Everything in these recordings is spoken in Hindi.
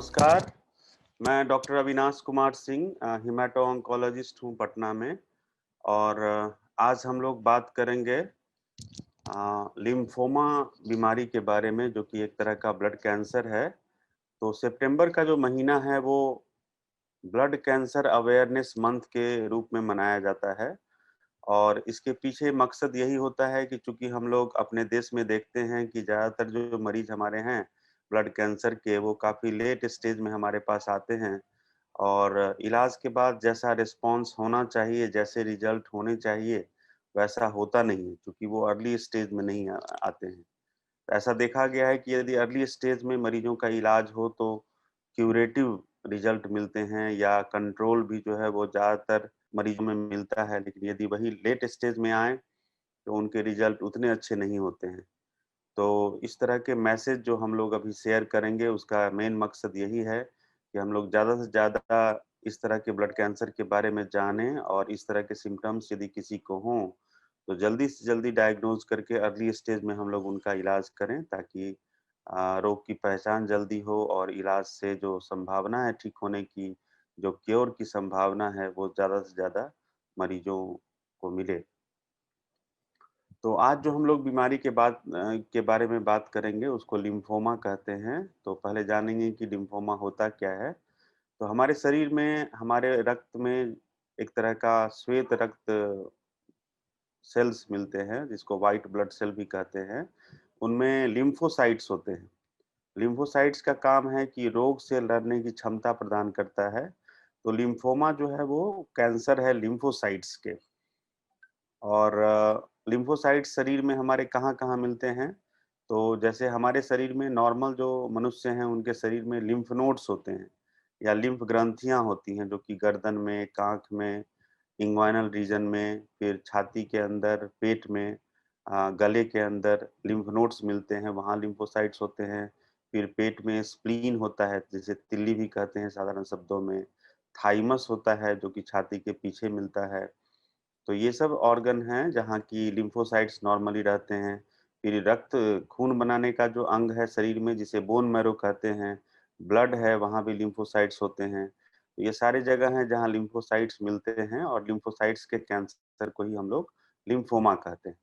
नमस्कार, मैं डॉक्टर अविनाश कुमार सिंह हिमेटो ऑन्कोलॉजिस्ट हूँ पटना में। और आज हम लोग बात करेंगे लिम्फोमा बीमारी के बारे में, जो कि एक तरह का ब्लड कैंसर है। तो सितंबर का जो महीना है वो ब्लड कैंसर अवेयरनेस मंथ के रूप में मनाया जाता है। और इसके पीछे मकसद यही होता है कि चूंकि हम लोग अपने देश में देखते हैं कि ज़्यादातर जो मरीज हमारे हैं ब्लड कैंसर के, वो काफ़ी लेट स्टेज में हमारे पास आते हैं। और इलाज के बाद जैसा रिस्पॉन्स होना चाहिए, जैसे रिजल्ट होने चाहिए, वैसा होता नहीं है, क्योंकि वो अर्ली स्टेज में नहीं आते हैं। ऐसा देखा गया है कि यदि अर्ली स्टेज में मरीजों का इलाज हो तो क्यूरेटिव रिजल्ट मिलते हैं, या कंट्रोल भी जो है वो ज़्यादातर मरीजों में मिलता है। लेकिन यदि वही लेट स्टेज में आए तो उनके रिजल्ट उतने अच्छे नहीं होते हैं। तो इस तरह के मैसेज जो हम लोग अभी शेयर करेंगे, उसका मेन मकसद यही है कि हम लोग ज़्यादा से ज़्यादा इस तरह के ब्लड कैंसर के बारे में जानें, और इस तरह के सिम्पटम्स यदि किसी को हों तो जल्दी से जल्दी डायग्नोज करके अर्ली स्टेज में हम लोग उनका इलाज करें, ताकि रोग की पहचान जल्दी हो और इलाज से जो संभावना है ठीक होने की, जो क्योर की संभावना है, वो ज़्यादा से ज़्यादा मरीजों को मिले। तो आज जो हम लोग बीमारी के बारे में बात करेंगे, उसको लिम्फोमा कहते हैं। तो पहले जानेंगे कि लिम्फोमा होता क्या है। तो हमारे शरीर में, हमारे रक्त में एक तरह का श्वेत रक्त सेल्स मिलते हैं, जिसको व्हाइट ब्लड सेल भी कहते हैं। उनमें लिम्फोसाइट्स होते हैं। लिम्फोसाइट्स का काम है कि रोग से लड़ने की क्षमता प्रदान करता है। तो लिम्फोमा जो है वो कैंसर है लिम्फोसाइट्स के। और लिम्फोसाइट्स शरीर में हमारे कहाँ-कहाँ मिलते हैं? तो जैसे हमारे शरीर में नॉर्मल जो मनुष्य हैं, उनके शरीर में लिम्फ नोड्स होते हैं, या लिम्फ ग्रंथियाँ होती हैं, जो कि गर्दन में, काँख में, इंग्वाइनल रीजन में, फिर छाती के अंदर, पेट में, गले के अंदर लिम्फ नोड्स मिलते हैं, वहाँ लिम्फोसाइट्स होते हैं। फिर पेट में स्प्लीन होता है, जिसे तिल्ली भी कहते हैं साधारण शब्दों में। थाइमस होता है, जो कि छाती के पीछे मिलता है। तो ये सब ऑर्गन हैं जहाँ की लिम्फोसाइट्स नॉर्मली रहते हैं। फिर रक्त, खून बनाने का जो अंग है शरीर में, जिसे बोन मैरो कहते हैं, ब्लड है, वहाँ भी लिम्फोसाइट्स होते हैं। तो ये सारी जगह हैं जहाँ लिम्फोसाइट्स मिलते हैं, और लिम्फोसाइट्स के कैंसर को ही हम लोग लिम्फोमा कहते हैं।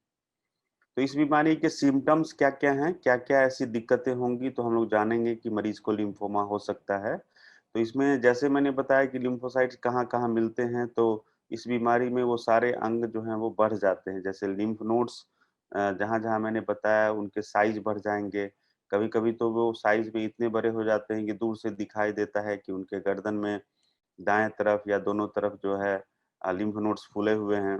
तो इस बीमारी के सिम्पटम्स क्या-क्या हैं? क्या-क्या ऐसी दिक्कतें होंगी? तो हम लोग जानेंगे कि मरीज को लिम्फोमा हो सकता है। तो इसमें जैसे मैंने बताया कि लिम्फोसाइट्स कहाँ-कहाँ मिलते हैं, तो इस बीमारी में वो सारे अंग जो हैं वो बढ़ जाते हैं। जैसे लिम्फ नोड्स जहाँ-जहाँ मैंने बताया, उनके साइज़ बढ़ जाएँगे। कभी-कभी तो वो साइज़ में इतने बड़े हो जाते हैं कि दूर से दिखाई देता है कि उनके गर्दन में दाएँ तरफ या दोनों तरफ जो है लिम्फ नोड्स फूले हुए हैं।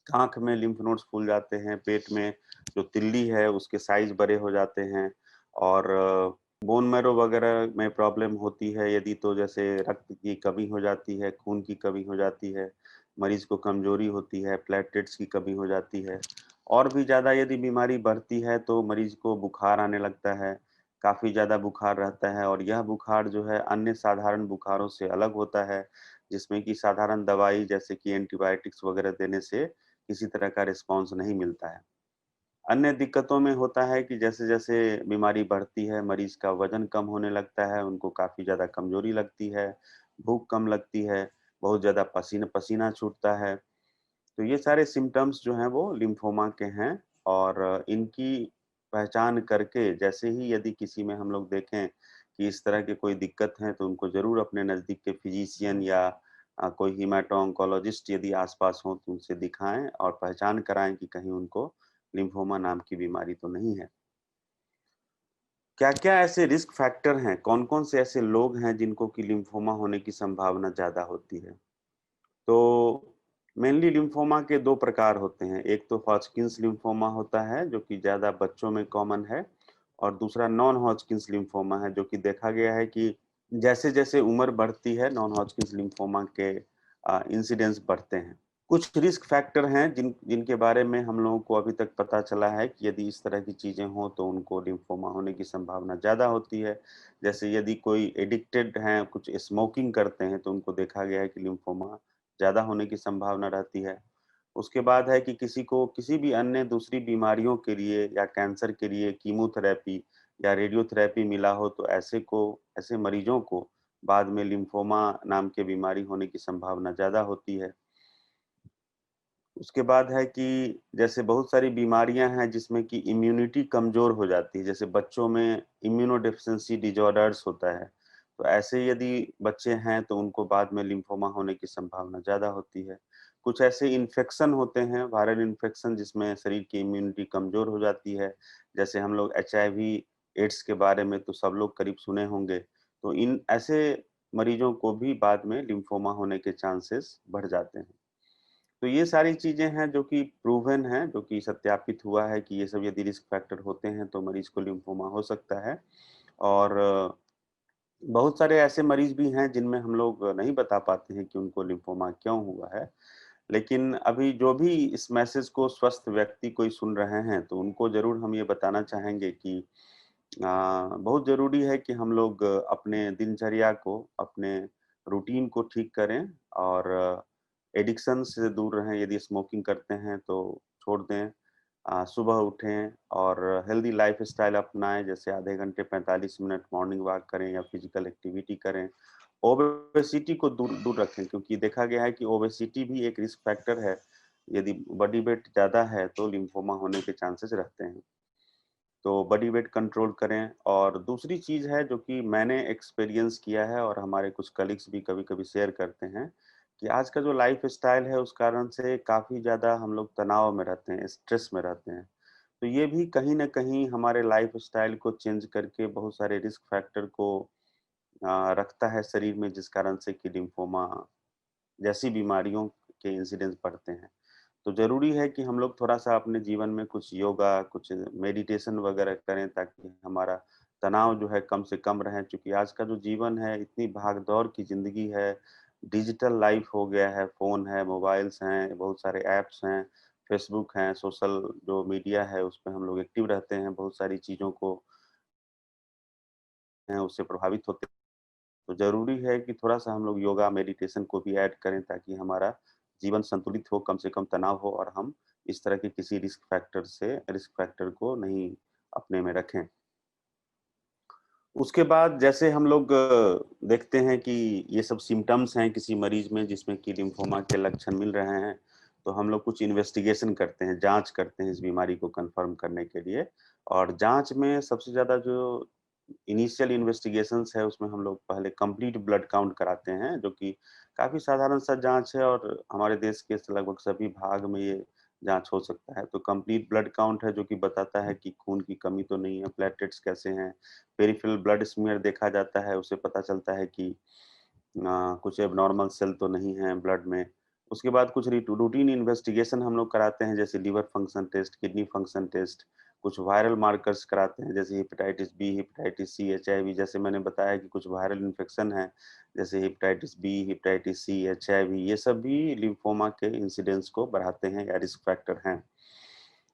आँख में लिम्फ नोड्स फूल जाते हैं, पेट में जो तिल्ली है उसके साइज़ बड़े हो जाते हैं। और बोन मैरो वगैरह में प्रॉब्लम होती है यदि, तो जैसे रक्त की कमी हो जाती है, खून की कमी हो जाती है, मरीज़ को कमज़ोरी होती है, प्लेटलेट्स की कमी हो जाती है। और भी ज़्यादा यदि बीमारी बढ़ती है तो मरीज़ को बुखार आने लगता है, काफ़ी ज़्यादा बुखार रहता है, और यह बुखार जो है अन्य साधारण बुखारों से अलग होता है, जिसमें कि साधारण दवाई जैसे कि एंटीबायोटिक्स वगैरह देने से किसी तरह का रिस्पॉन्स नहीं मिलता है। अन्य दिक्कतों में होता है कि जैसे-जैसे बीमारी बढ़ती है, मरीज़ का वज़न कम होने लगता है, उनको काफ़ी ज़्यादा कमज़ोरी लगती है, भूख कम लगती है, बहुत ज़्यादा पसीना छूटता है। तो ये सारे सिम्पटम्स जो हैं वो लिम्फोमा के हैं। और इनकी पहचान करके, जैसे ही यदि किसी में हम लोग देखें कि इस तरह की कोई दिक्कत है, तो उनको ज़रूर अपने नज़दीक के फिजिशियन या कोई हेमेटो-ऑन्कोलॉजिस्ट यदि आस-पास हों तो उनसे दिखाएँ और पहचान कराएँ कि कहीं उनको लिम्फोमा नाम की बीमारी तो नहीं है। क्या-क्या ऐसे रिस्क फैक्टर हैं, कौन-कौन से ऐसे लोग हैं जिनको कि लिम्फोमा होने की संभावना ज़्यादा होती है? तो मेनली लिम्फोमा के 2 प्रकार होते हैं। एक तो हॉजकिन्स लिम्फोमा होता है, जो कि ज़्यादा बच्चों में कॉमन है, और दूसरा नॉन हॉजकिन्स लिम्फोमा है, जो कि देखा गया है कि जैसे-जैसे उम्र बढ़ती है, नॉन हॉजकिन्स लिम्फोमा के इंसिडेंस बढ़ते हैं। कुछ रिस्क फैक्टर हैं जिनके बारे में हम लोगों को अभी तक पता चला है कि यदि इस तरह की चीज़ें हों तो उनको लिम्फोमा होने की संभावना ज़्यादा होती है। जैसे यदि कोई एडिक्टेड हैं, कुछ स्मोकिंग करते हैं, तो उनको देखा गया है कि लिम्फोमा ज़्यादा होने की संभावना रहती है। उसके बाद है कि किसी को किसी भी अन्य दूसरी बीमारियों के लिए या कैंसर के लिए कीमोथेरेपी या रेडियोथेरेपी मिला हो तो ऐसे मरीजों को बाद में लिम्फोमा नाम की बीमारी होने की संभावना ज़्यादा होती है। उसके बाद है कि जैसे बहुत सारी बीमारियां हैं जिसमें कि इम्यूनिटी कमजोर हो जाती है, जैसे बच्चों में इम्यूनोडेफिशिएंसी डिजॉर्डर्स होता है, तो ऐसे यदि बच्चे हैं तो उनको बाद में लिम्फोमा होने की संभावना ज्यादा होती है। कुछ ऐसे इन्फेक्शन होते हैं, वायरल इन्फेक्शन, जिसमें शरीर की इम्यूनिटी कमजोर हो जाती है, जैसे हम लोग HIV एड्स के बारे में तो सब लोग करीब सुने होंगे, तो इन ऐसे मरीजों को भी बाद में लिम्फोमा होने के चांसेस बढ़ जाते हैं। तो ये सारी चीजें हैं जो कि प्रूवन है, जो कि सत्यापित हुआ है कि ये सब यदि रिस्क फैक्टर होते हैं तो मरीज को लिम्फोमा हो सकता है। और बहुत सारे ऐसे मरीज भी हैं जिनमें हम लोग नहीं बता पाते हैं कि उनको लिम्फोमा क्यों हुआ है। लेकिन अभी जो भी इस मैसेज को स्वस्थ व्यक्ति कोई सुन रहे हैं तो उनको जरूर हम ये बताना चाहेंगे कि बहुत जरूरी है कि हम लोग अपने दिनचर्या को, अपने रूटीन को ठीक करें और एडिक्शन से दूर रहें। यदि स्मोकिंग करते हैं तो छोड़ दें, सुबह उठें और हेल्दी लाइफस्टाइल अपनाएं, जैसे आधे घंटे 45 मिनट मॉर्निंग वॉक करें या फिजिकल एक्टिविटी करें। ओबेसिटी को दूर दूर रखें, क्योंकि देखा गया है कि ओबेसिटी भी एक रिस्क फैक्टर है। यदि बॉडी वेट ज़्यादा है तो लिम्फोमा होने के चांसेस रहते हैं, तो बॉडी वेट कंट्रोल करें। और दूसरी चीज़ है जो कि मैंने एक्सपीरियंस किया है और हमारे कुछ कलीग्स भी कभी-कभी शेयर करते हैं, कि आज का जो लाइफ़स्टाइल है उस कारण से काफ़ी ज़्यादा हम लोग तनाव में रहते हैं, स्ट्रेस में रहते हैं। तो ये भी कहीं न कहीं हमारे लाइफ़स्टाइल को चेंज करके बहुत सारे रिस्क फैक्टर को रखता है शरीर में, जिस कारण से कि लिम्फोमा जैसी बीमारियों के इंसिडेंस बढ़ते हैं। तो ज़रूरी है कि हम लोग थोड़ा-सा अपने जीवन में कुछ योगा, कुछ मेडिटेशन वगैरह करें, ताकि हमारा तनाव जो है कम से कम रहे। क्योंकि आज का जो जीवन है, इतनी भाग-दौड़ की ज़िंदगी है, डिजिटल लाइफ़ हो गया है, फ़ोन है, मोबाइल्स हैं, बहुत सारे ऐप्स हैं, फ़ेसबुक हैं, सोशल जो मीडिया है, उसपे हम लोग एक्टिव रहते हैं, बहुत सारी चीज़ों को हैं, उससे प्रभावित होते हैं। तो ज़रूरी है कि थोड़ा-सा हम लोग योगा, मेडिटेशन को भी ऐड करें, ताकि हमारा जीवन संतुलित हो, कम से कम तनाव हो और हम इस तरह के किसी रिस्क फैक्टर को नहीं अपने में रखें। उसके बाद जैसे हम लोग देखते हैं कि ये सब सिम्पटम्स हैं किसी मरीज में जिसमें कि लिम्फोमा के लक्षण मिल रहे हैं, तो हम लोग कुछ इन्वेस्टिगेशन करते हैं, जाँच करते हैं इस बीमारी को कन्फर्म करने के लिए। और जाँच में सबसे ज़्यादा जो इनिशियल इन्वेस्टिगेशंस है, उसमें हम लोग पहले कंप्लीट ब्लड काउंट कराते हैं, जो कि काफ़ी साधारण सा जाँच है और हमारे देश के लगभग सभी भाग में ये जाँच हो सकता है। तो कंप्लीट ब्लड काउंट है जो कि बताता है कि खून की कमी तो नहीं है, प्लेटलेट्स कैसे हैं, पेरिफेरल ब्लड स्मीयर देखा जाता है, उससे पता चलता है कि कुछ एबनॉर्मल सेल तो नहीं है ब्लड में। उसके बाद कुछ रूटीन इन्वेस्टिगेशन हम लोग कराते हैं, जैसे liver function test, kidney function test, कुछ वायरल मार्कर्स कराते हैं, जैसे hepatitis B, hepatitis C, HIV। जैसे मैंने बताया कि कुछ वायरल इन्फेक्शन है, जैसे hepatitis B, hepatitis C, HIV, ये सब भी लिम्फोमा के इंसिडेंस को बढ़ाते हैं या रिस्क फैक्टर हैं।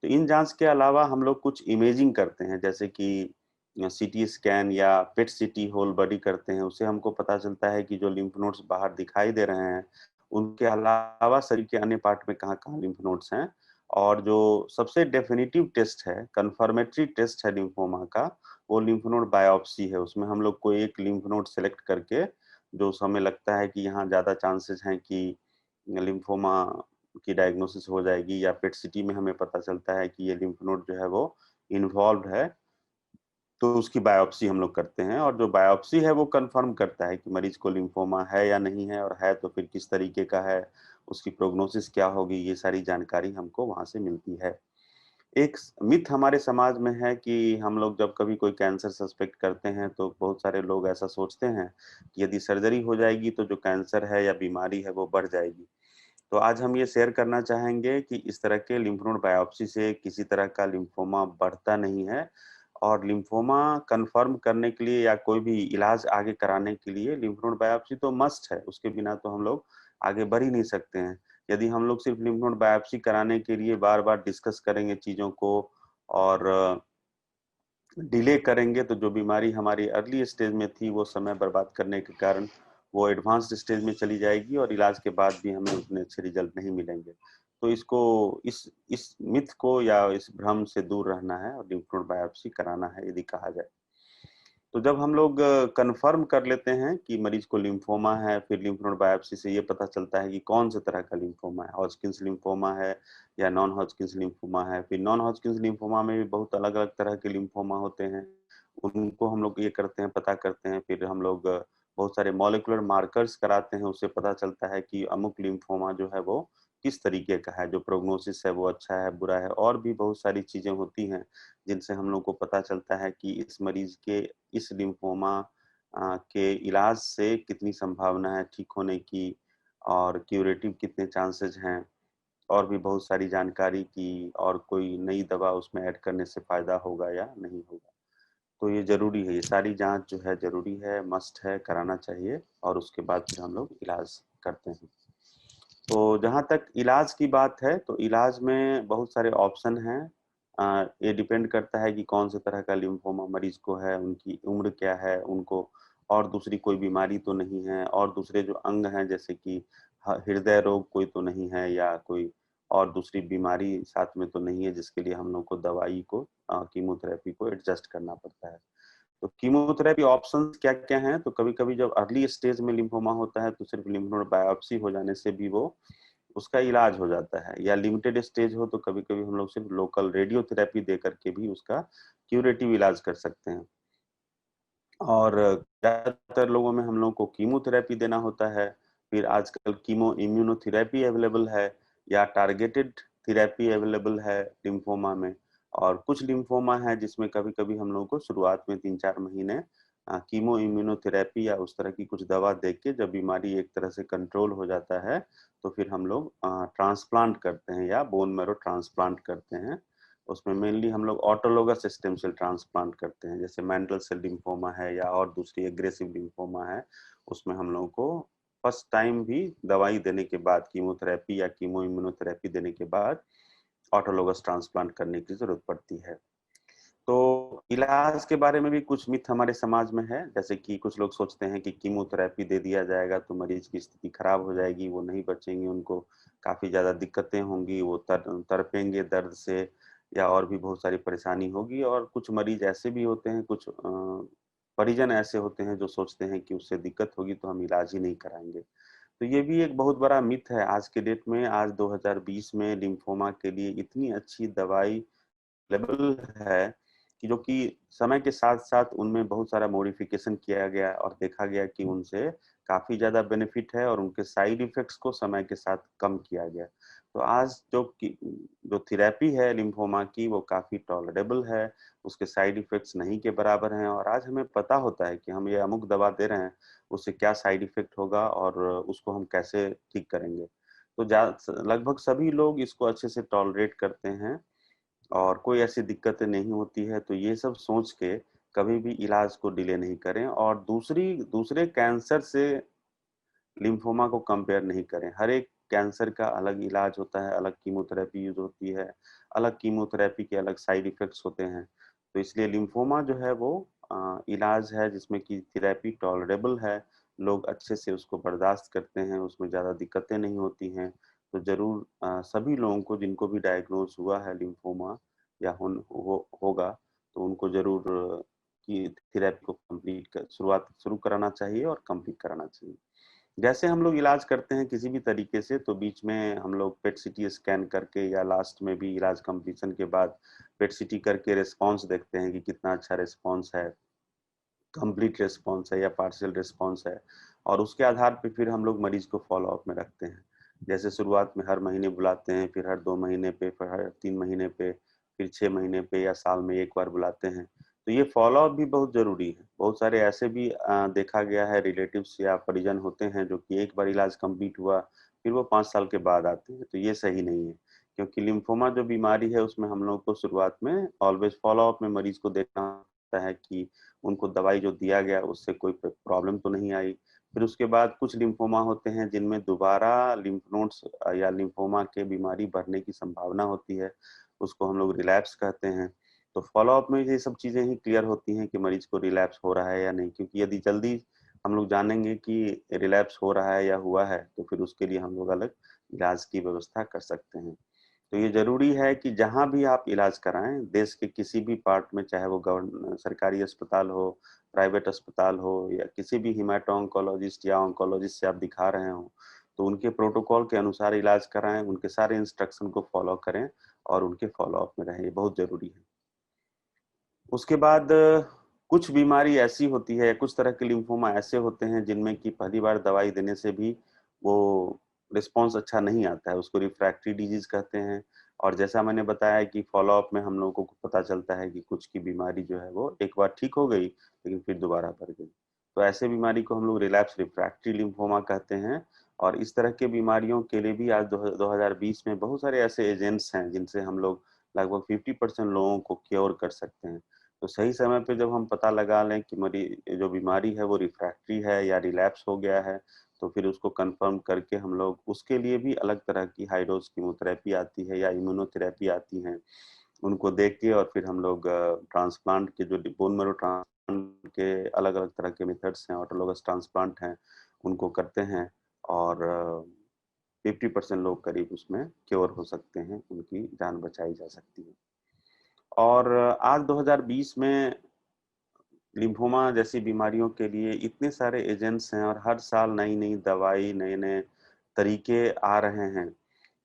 तो इन जाँच के अलावा हम लोग कुछ इमेजिंग करते हैं, जैसे कि सीटी स्कैन या पेट सीटी होल बॉडी करते हैं। उससे हमको पता चलता है कि जो लिम्फ नोड्स बाहर दिखाई दे रहे हैं, उनके अलावा शरीर के अन्य पार्ट में कहाँ-कहाँ लिम्फ नोड्स हैं। और जो सबसे डेफिनिटिव टेस्ट है, कन्फर्मेटरी टेस्ट है लिम्फोमा का, वो लिम्फ नोड बायोप्सी है। उसमें हम लोग कोई एक लिम्फ नोड सेलेक्ट करके, जो हमें लगता है कि यहाँ ज़्यादा चांसेस हैं कि लिम्फोमा की डायग्नोसिस हो जाएगी, या पेट सीटी में हमें पता चलता है कि ये लिम्फ नोड जो है वो इन्वॉल्व्ड है, तो उसकी बायोप्सी हम लोग करते हैं। और जो बायोप्सी है वो कंफर्म करता है कि मरीज को लिम्फोमा है या नहीं है, और है तो फिर किस तरीके का है, उसकी प्रोग्नोसिस क्या होगी, ये सारी जानकारी हमको वहाँ से मिलती है। एक मिथ हमारे समाज में है कि हम लोग जब कभी कोई कैंसर सस्पेक्ट करते हैं तो बहुत सारे लोग ऐसा सोचते हैं कि यदि सर्जरी हो जाएगी तो जो कैंसर है या बीमारी है वो बढ़ जाएगी। तो आज हम ये शेयर करना चाहेंगे कि इस तरह के लिम्फ नोड बायोप्सी से किसी तरह का लिम्फोमा बढ़ता नहीं है। और लिम्फोमा कंफर्म करने के लिए या कोई भी इलाज आगे कराने के लिए लिम्फ नोड बायोप्सी तो मस्ट है, उसके बिना तो हम लोग आगे बढ़ ही नहीं सकते हैं। यदि हम लोग सिर्फ लिम्फ नोड बायोप्सी कराने के लिए बार-बार डिस्कस करेंगे चीज़ों को और डिले करेंगे, तो जो बीमारी हमारी अर्ली स्टेज में थी वो समय बर्बाद करने के कारण वो एडवांस्ड स्टेज में चली जाएगी और इलाज के बाद भी हमें उतने अच्छे रिजल्ट नहीं मिलेंगे। तो इसको इस मिथ को या इस भ्रम से दूर रहना है और लिम्फ नोड बायोप्सी कराना है यदि कहा जाए। तो जब हम लोग कंफर्म कर लेते हैं कि मरीज को लिम्फोमा है, फिर लिम्फ नोड बायोप्सी से ये पता चलता है कि कौन से तरह का लिम्फोमा है, हॉजकिंस लिम्फोमा है या नॉन हॉजकिंस लिम्फोमा है। फिर नॉन हॉजकिंस लिम्फोमा में भी बहुत अलग-अलग तरह के लिम्फोमा होते हैं। उनको हम लोग ये करते हैं, पता करते हैं, फिर हम लोग बहुत सारे मॉलिक्यूलर मार्कर्स कराते हैं, उससे पता चलता है कि अमुक लिम्फोमा जो है वो किस तरीके का है, जो प्रोग्नोसिस है वो अच्छा है, बुरा है। और भी बहुत सारी चीजें होती हैं जिनसे हम लोग को पता चलता है कि इस मरीज के इस लिम्फोमा के इलाज से कितनी संभावना है ठीक होने की और क्यूरेटिव कितने चांसेस हैं, और भी बहुत सारी जानकारी की, और कोई नई दवा उसमें ऐड करने से फायदा होगा या नहीं होगा। तो ये जरूरी है, ये सारी जांच जो है जरूरी है, मस्ट है, कराना चाहिए, और उसके बाद फिर हम लोग इलाज करते हैं। तो जहाँ तक इलाज की बात है, तो इलाज में बहुत सारे ऑप्शन हैं। ये डिपेंड करता है कि कौन से तरह का लिम्फोमा मरीज को है, उनकी उम्र क्या है, उनको और दूसरी कोई बीमारी तो नहीं है, और दूसरे जो अंग हैं जैसे कि हृदय रोग कोई तो नहीं है, या कोई और दूसरी बीमारी साथ में तो नहीं है जिसके लिए हम लोग को दवाई को कीमोथेरेपी को एडजस्ट करना पड़ता है। तो कीमोथेरेपी ऑप्शंस क्या-क्या हैं? तो कभी-कभी जब अर्ली स्टेज में लिम्फोमा होता है तो सिर्फ लिम्फ नोड बायोप्सी हो जाने से भी वो उसका इलाज हो जाता है, या लिमिटेड स्टेज हो तो कभी-कभी हम लोग सिर्फ लोकल रेडियोथेरेपी दे करके भी उसका क्यूरेटिव इलाज कर सकते हैं। और ज़्यादातर लोगों में हम लोग को कीमोथेरेपी देना होता है। फिर आजकल कीमो इम्यूनोथेरेपी अवेलेबल है, या टारगेटेड थेरेपी अवेलेबल है लिम्फोमा में। और कुछ लिम्फोमा है जिसमें कभी-कभी हम लोगों को शुरुआत में 3-4 महीने कीमो इम्यूनोथेरेपी या उस तरह की कुछ दवा दे के जब बीमारी एक तरह से कंट्रोल हो जाता है, तो फिर हम लोग ट्रांसप्लांट करते हैं या बोन मैरो ट्रांसप्लांट करते हैं। उसमें मेनली हम लोग ऑटोलोगस स्टेम सेल ट्रांसप्लांट करते हैं, जैसे मैंटल सेल लिम्फोमा है या और दूसरी एग्रेसिव लिम्फोमा है। उसमें हम लोगों को फर्स्ट टाइम भी दवाई देने के बाद, कीमोथेरेपी या कीमो इम्यूनोथेरेपी देने के बाद ऑटोलोगस ट्रांसप्लांट करने की जरूरत पड़ती है। तो इलाज के बारे में भी कुछ मिथ हमारे समाज में है, जैसे कि कुछ लोग सोचते हैं कि कीमोथेरेपी दे दिया जाएगा तो मरीज की स्थिति खराब हो जाएगी, वो नहीं बचेंगे, उनको काफी ज्यादा दिक्कतें होंगी, वो तड़पेंगे दर्द से, या और भी बहुत सारी परेशानी होगी। और कुछ मरीज ऐसे भी होते हैं, कुछ परिजन ऐसे होते हैं जो सोचते हैं कि उससे दिक्कत होगी तो हम इलाज ही नहीं कराएंगे। तो ये भी एक बहुत बड़ा मिथ है आज के डेट में। आज 2020 में लिम्फोमा के लिए इतनी अच्छी दवाई अवेलेबल है कि जो कि समय के साथ-साथ उनमें बहुत सारा मॉडिफिकेशन किया गया और देखा गया कि उनसे काफ़ी ज़्यादा बेनिफिट है, और उनके साइड इफ़ेक्ट्स को समय के साथ कम किया गया। तो आज जो थेरेपी है लिम्फोमा की वो काफ़ी टॉलरेबल है, उसके साइड इफ़ेक्ट्स नहीं के बराबर हैं, और आज हमें पता होता है कि हम ये अमुक दवा दे रहे हैं, उससे क्या साइड इफ़ेक्ट होगा और उसको हम कैसे ठीक करेंगे। तो लगभग सभी लोग इसको अच्छे से टॉलरेट करते हैं और कोई ऐसी दिक्कतें नहीं होती है। तो ये सब सोच के कभी भी इलाज को डिले नहीं करें, और दूसरे कैंसर से लिम्फोमा को कंपेयर नहीं करें। हर एक कैंसर का अलग इलाज होता है, अलग कीमोथेरेपी यूज़ होती है, अलग कीमोथेरेपी के अलग साइड इफ़ेक्ट्स होते हैं। तो इसलिए लिम्फोमा जो है वो इलाज है जिसमें कि थेरेपी टॉलरेबल है, लोग अच्छे से उसको बर्दाश्त करते हैं, उसमें ज़्यादा दिक्कतें नहीं होती हैं। तो ज़रूर सभी लोगों को जिनको भी डायग्नोज़ हुआ है लिम्फोमा या होगा, तो उनको ज़रूर की थेरेपी को शुरू कराना चाहिए और कंप्लीट कराना चाहिए। जैसे हम लोग इलाज करते हैं किसी भी तरीके से, तो बीच में हम लोग पेट सीटी स्कैन करके या लास्ट में भी इलाज कंप्लीशन के बाद पेट सीटी करके रिस्पॉन्स देखते हैं कि कितना अच्छा रिस्पॉन्स है, कंप्लीट रिस्पॉन्स है या पार्शियल रिस्पॉन्स है, और उसके आधार पे फिर हम लोग मरीज को फॉलो अप में रखते हैं। जैसे शुरुआत में हर महीने बुलाते हैं, फिर हर 2 महीने पे, फिर हर 3 महीने पे, फिर 6 महीने पे या साल में 1 बार बुलाते हैं। तो ये फॉलो अप भी बहुत ज़रूरी है। बहुत सारे ऐसे भी देखा गया है, रिलेटिव्स या परिजन होते हैं जो कि एक बार इलाज कंप्लीट हुआ, फिर वो 5 साल के बाद आते हैं, तो ये सही नहीं है। क्योंकि लिम्फोमा जो बीमारी है उसमें हम लोग को शुरुआत में ऑलवेज फॉलो अप में मरीज को देखना होता है कि उनको दवाई जो दिया गया उससे कोई प्रॉब्लम तो नहीं आई। फिर उसके बाद कुछ लिम्फोमा होते हैं जिनमें दोबारा लिम्फ नोड्स या लिम्फोमा के बीमारी बढ़ने की संभावना होती है, उसको हम लोग रिलैप्स कहते हैं। तो फॉलो अप में ये सब चीजें ही क्लियर होती हैं कि मरीज को रिलैप्स हो रहा है या नहीं, क्योंकि यदि जल्दी हम लोग जानेंगे कि रिलैप्स हो रहा है या हुआ है, तो फिर उसके लिए हम लोग अलग इलाज की व्यवस्था कर सकते हैं। तो ये ज़रूरी है कि जहाँ भी आप इलाज कराएँ, देश के किसी भी पार्ट में, चाहे वो सरकारी अस्पताल हो, प्राइवेट अस्पताल हो या किसी भी हेमेटो-ऑन्कोलॉजिस्ट या ऑन्कोलॉजिस्ट से आप दिखा रहे हों, तो उनके प्रोटोकॉल के अनुसार इलाज कराएँ, उनके सारे इंस्ट्रक्शन को फ़ॉलो करें और उनके फ़ॉलो-अप में रहें, ये बहुत ज़रूरी है। उसके बाद कुछ बीमारी ऐसी होती है, कुछ तरह के लिम्फोमा ऐसे होते हैं जिनमें कि पहली बार दवाई देने से भी वो रिस्पॉन्स अच्छा नहीं आता है, उसको रिफ्रैक्टरी डिजीज़ कहते हैं। और जैसा मैंने बताया कि फ़ॉलो-अप में हम लोगों को पता चलता है कि कुछ की बीमारी जो है वो एक बार ठीक हो गई, लेकिन फिर दोबारा बढ़ गई। तो ऐसे बीमारी को हम लोग रिलैप्स रिफ्रैक्टरी लिम्फोमा कहते हैं। और इस तरह की बीमारियों के लिए भी आज 2020 में बहुत सारे ऐसे एजेंट्स हैं जिनसे हम लोग लगभग 50% लोगों को क्योर कर सकते हैं। तो सही समय पे जब हम पता लगा लें कि जो बीमारी है वो रिफ्रैक्टरी है या रिलैप्स हो गया है, तो फिर उसको कंफर्म करके हम लोग उसके लिए भी अलग तरह की हाई डोज कीमोथेरेपी आती है या इम्यूनोथेरेपी आती हैं। उनको देख के और फिर हम लोग ट्रांसप्लांट के जो बोन मैरो ट्रांसप्लांट के अलग-अलग तरह के मेथड्स हैं, ऑटोलॉगस ट्रांसप्लांट हैं, उनको करते हैं और 50% लोग करीब उसमें क्योर हो सकते हैं, उनकी जान बचाई जा सकती है। और आज 2020 में लिम्फोमा जैसी बीमारियों के लिए इतने सारे एजेंट्स हैं और हर साल नई-नई दवाई, नए-नए तरीके आ रहे हैं,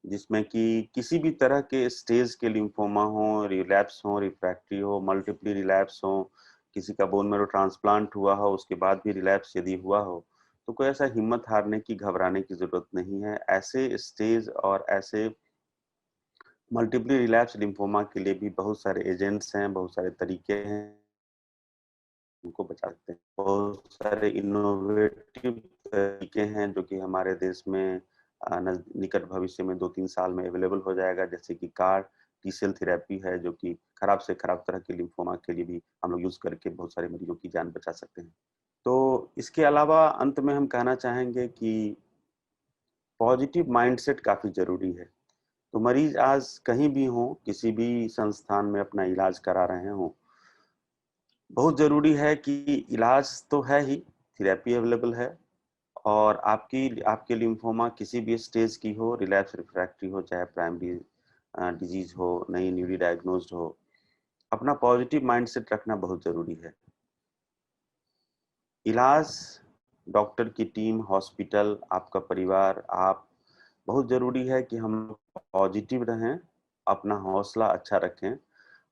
जिसमें कि किसी भी तरह के स्टेज के लिम्फोमा हो, रिलैप्स हो, रिफ्रैक्टरी हो, मल्टीपली रिलैप्स हो, किसी का बोन मैरो ट्रांसप्लांट हुआ हो, उसके बाद भी रिलैप्स यदि हुआ हो, तो कोई ऐसा हिम्मत हारने की, घबराने की ज़रूरत नहीं है। ऐसे स्टेज और ऐसे मल्टीपली रिलैप्स लिम्फोमा के लिए भी बहुत सारे एजेंट्स हैं, बहुत सारे तरीके हैं, उनको बचा सकते हैं। बहुत सारे इनोवेटिव तरीके हैं जो कि हमारे देश में निकट भविष्य में 2-3 साल में अवेलेबल हो जाएगा, जैसे कि CAR T-सेल थेरेपी है जो कि खराब से खराब तरह के लिम्फोमा के लिए भी हम लोग यूज़ करके बहुत सारे मरीजों की जान बचा सकते हैं। तो इसके अलावा अंत में हम कहना चाहेंगे कि पॉजिटिव माइंडसेट काफ़ी ज़रूरी है। तो मरीज आज कहीं भी हों, किसी भी संस्थान में अपना इलाज करा रहे हों, बहुत ज़रूरी है कि इलाज तो है ही, थेरेपी अवेलेबल है और आपके लिम्फोमा किसी भी स्टेज की हो, रिलैप्स रिफ्रैक्टरी हो, चाहे प्राइमरी डिजीज़ हो, नई न्यूली डायग्नोस्ड हो, अपना पॉजिटिव माइंडसेट रखना बहुत ज़रूरी है। इलाज, डॉक्टर की टीम, हॉस्पिटल, आपका परिवार, आप, बहुत ज़रूरी है कि हम पॉजिटिव रहें, अपना हौसला अच्छा रखें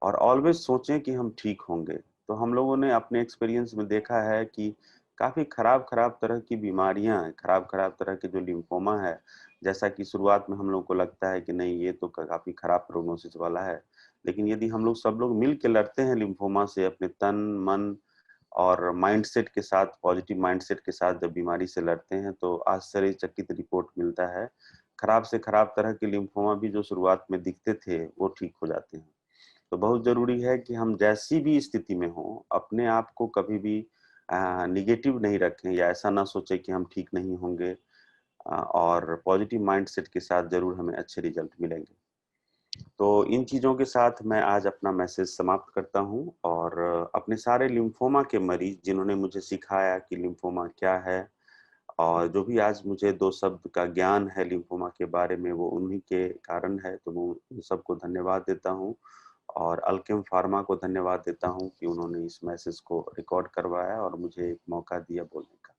और ऑलवेज़ सोचें कि हम ठीक होंगे। तो हम लोगों ने अपने एक्सपीरियंस में देखा है कि काफ़ी खराब-खराब तरह की बीमारियाँ हैं, खराब-खराब तरह के जो लिम्फोमा है, जैसा कि शुरुआत में हम लोग को लगता है कि नहीं ये तो काफ़ी खराब प्रोग्नोसिस वाला है। लेकिन यदि हम लोग सब लोग मिल के लड़ते हैं लिम्फोमा से अपने तन, मन और माइंडसेट के साथ, पॉजिटिव माइंडसेट के साथ जब बीमारी से लड़ते हैं तो आश्चर्यचकित रिपोर्ट मिलता है। खराब से खराब तरह के लिम्फोमा भी जो शुरुआत में दिखते थे, वो ठीक हो जाते हैं। तो बहुत ज़रूरी है कि हम जैसी भी स्थिति में हों, अपने आप को कभी भी नेगेटिव नहीं रखें या ऐसा ना सोचें कि हम ठीक नहीं होंगे और पॉजिटिव माइंडसेट के साथ ज़रूर हमें अच्छे रिजल्ट मिलेंगे। तो इन चीज़ों के साथ मैं आज अपना मैसेज समाप्त करता हूँ और अपने सारे लिम्फोमा के मरीज़ जिन्होंने मुझे सिखाया कि लिम्फोमा क्या है और जो भी आज मुझे 2 शब्द का ज्ञान है लिम्फोमा के बारे में वो उन्हीं के कारण है, तो मैं उन सबको धन्यवाद देता हूँ और अल्केम फार्मा को धन्यवाद देता हूँ कि उन्होंने इस मैसेज को रिकॉर्ड करवाया और मुझे एक मौका दिया बोलने का।